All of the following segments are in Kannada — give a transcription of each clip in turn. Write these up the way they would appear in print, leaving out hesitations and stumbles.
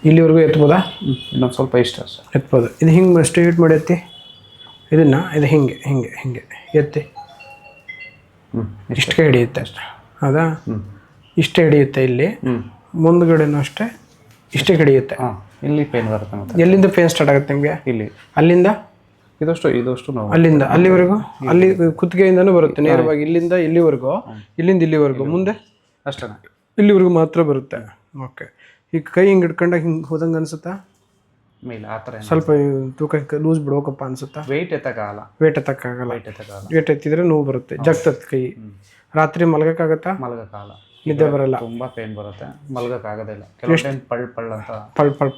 ಇಲ್ಲಿವರೆಗೂ ಎತ್ಬೋದಾ? ಇನ್ನೊಂದು ಸ್ವಲ್ಪ ಇಷ್ಟ ಸರ್. ಎತ್ಬೋದು. ಇದು ಹಿಂಗೆ ಸ್ಟ್ರೇಟ್ ಮಾಡಿ ಎತ್ತಿ, ಇದನ್ನು ಇದು ಹಿಂಗೆ ಹಿಂಗೆ ಹಿಂಗೆ ಎತ್ತಿ, ಇಷ್ಟೇ ಹಿಡಿಯುತ್ತೆ ಅಷ್ಟೆ. ಹೌದಾ? ಇಷ್ಟೇ ಹಿಡಿಯುತ್ತೆ. ಇಲ್ಲಿ ಮುಂದ್ಗಡೆನೂ ಅಷ್ಟೇ ಇಷ್ಟೇ ಹಿಡಿಯುತ್ತೆ. ಇಲ್ಲಿ ಪೇನ್ ಬರುತ್ತೆ ಮತ್ತೆ. ಎಲ್ಲಿಂದ ಪೇನ್ ಸ್ಟಾರ್ಟ್ ಆಗುತ್ತೆ ನಿಮಗೆ? ಇಲ್ಲಿ. ಅಲ್ಲಿಂದ ಇದಷ್ಟು ನೋವು. ಅಲ್ಲಿಂದ ಅಲ್ಲಿವರೆಗೂ, ಅಲ್ಲಿ ಕುತ್ತಿಗೆಯಿಂದನೂ ಬರುತ್ತೆ ನೇರವಾಗಿ. ಇಲ್ಲಿಂದ ಇಲ್ಲಿವರೆಗೂ, ಇಲ್ಲಿಂದ ಇಲ್ಲಿವರೆಗೂ, ಮುಂದೆ ಅಷ್ಟೇ ಇಲ್ಲಿವರೆಗೂ ಮಾತ್ರ ಬರುತ್ತೆ. ಓಕೆ. ಈಗ ಕೈ ಹಿಂಗೆ ಹಿಡ್ಕೊಂಡಾಗ ಹಿಂಗೆ ಹೋದಂಗೆ ಅನ್ಸುತ್ತಾ? ಮೇಲೆ ಆ ಥರ ಸ್ವಲ್ಪ ತೂಕ ಲೂಸ್ ಬಿಡ್ಬೇಕಪ್ಪ ಅನ್ಸುತ್ತಾ? ವೆಯ್ಟ್ ಎತ್ತಕ್ಕಾಗಲ್ಲ. ವೇಟ್ ಎತ್ತಕ್ಕಾಗಲ್ಲ. ವೇಟ್ ಎತ್ತಿದ್ರೆ ನೋವು ಬರುತ್ತೆ, ಜಗ್ತತ್ ಕೈ. ರಾತ್ರಿ ಮಲಗಕ್ಕಾಗತ್ತಾ? ಮಲಗಕ್ಕಾಗಲ್ಲ, ನಿದ್ದೆ ಬರಲ್ಲ, ತುಂಬ ಪೇನ್ ಬರುತ್ತೆ, ಮಲಗಕ್ಕಾಗೋದಿಲ್ಲ. ಕೆಲವು ಟೈಮ್ ಪಳ್ ಅಂತ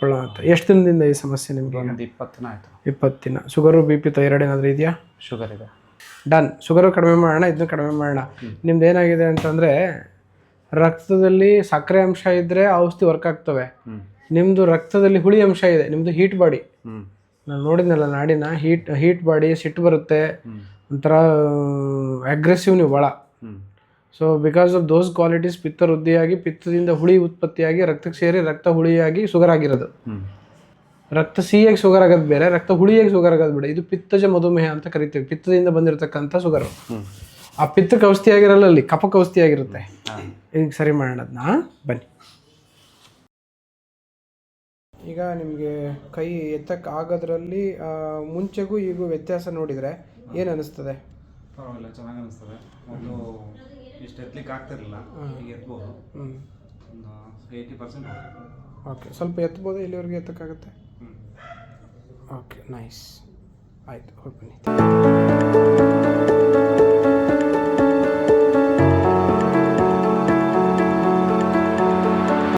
ಪಳ್ ಅಂತ. ಎಷ್ಟು ದಿನದಿಂದ ಈ ಸಮಸ್ಯೆ ನಿಮಗೆ? ಒಂದು 20 ದಿನ ಆಯಿತು. 20 ದಿನ. ಶುಗರು, ಬಿ ಪಿ, ಥೈರಾಯ್ಡ್ ಏನಾದರೂ ಇದೆಯಾ? ಶುಗರ್ ಇದೆ. ಡನ್. ಶುಗರು ಕಡಿಮೆ ಮಾಡೋಣ, ಇದನ್ನು ಕಡಿಮೆ ಮಾಡೋಣ. ನಿಮ್ದು ಏನಾಗಿದೆ ಅಂತಂದರೆ, ರಕ್ತದಲ್ಲಿ ಸಕ್ಕರೆ ಅಂಶ ಇದ್ದರೆ ಔಷಧಿ ವರ್ಕ್ ಆಗ್ತವೆ. ನಿಮ್ಮದು ರಕ್ತದಲ್ಲಿ ಹುಳಿ ಅಂಶ ಇದೆ, ನಿಮ್ಮದು ಹೀಟ್ ಬಾಡಿ. ನಾನು ನೋಡಿದ್ನಲ್ಲ ನಾಡಿನ, ಹೀಟ್ ಬಾಡಿ, ಸಿಟ್ಟು ಬರುತ್ತೆ, ಒಂಥರ ಅಗ್ರೆಸಿವ್ ನೀವು ಭಾಳ. So because of those qualities ಪಿತ್ತ ವೃದ್ಧಿಯಾಗಿ, ಪಿತ್ತದಿಂದ ಹುಳಿ ಉತ್ಪತ್ತಿಯಾಗಿ ರಕ್ತಕ್ಕೆ ಸೇರಿ ರಕ್ತ ಹುಳಿಯಾಗಿ ಶುಗರ್ ಆಗಿರೋದು. ರಕ್ತ ಸಿಹಿಯಾಗಿ ಶುಗರ್ ಆಗೋದು ಬೇರೆ, ರಕ್ತ ಹುಳಿಯಾಗಿ ಶುಗರ್ ಆಗೋದು ಬೇರೆ. ಇದು ಪಿತ್ತಜ ಮಧುಮೇಹ ಅಂತ ಕರಿತೀವಿ. ಪಿತ್ತದಿಂದ ಬಂದಿರತಕ್ಕಂಥ ಶುಗರು. ಆ ಪಿತ್ತಕ್ಕೆ ಔಷಧಿ ಆಗಿರಲ್ಲ, ಅಲ್ಲಿ ಕಫಕ್ಕೆ ಔಷಧಿ ಆಗಿರುತ್ತೆ. ಈಗ ಸರಿ ಮಾಡೋಣ ಅದನ್ನ. ಬನ್ನಿ. ಈಗ ನಿಮಗೆ ಕೈ ಎತ್ತಕ್ಕೆ ಆಗೋದ್ರಲ್ಲಿ ಮುಂಚೆಗೂ ಈಗೂ ವ್ಯತ್ಯಾಸ ನೋಡಿದರೆ ಏನು ಅನ್ನಿಸ್ತದೆ? ಪರವಾಗಿಲ್ಲ, ಚೆನ್ನಾಗಿ ಅನಿಸ್ತದೆ. ಒಂದು ಇಷ್ಟು ಎತ್ತಲಿಕ್ಕೆ ಆಗ್ತಿರಲಿಲ್ಲ, ಈಗ ಎತ್ಬೋದು. ಒಂದು 80%. ಓಕೆ. ಸ್ವಲ್ಪ ಎತ್ಬೋದು, ಇಲ್ಲಿವರೆಗೆ ಎತ್ತಕ್ಕಾಗುತ್ತೆ? Okay, nice. ಆಯಿತು, ಹೋಗಿ ಬನ್ನಿ.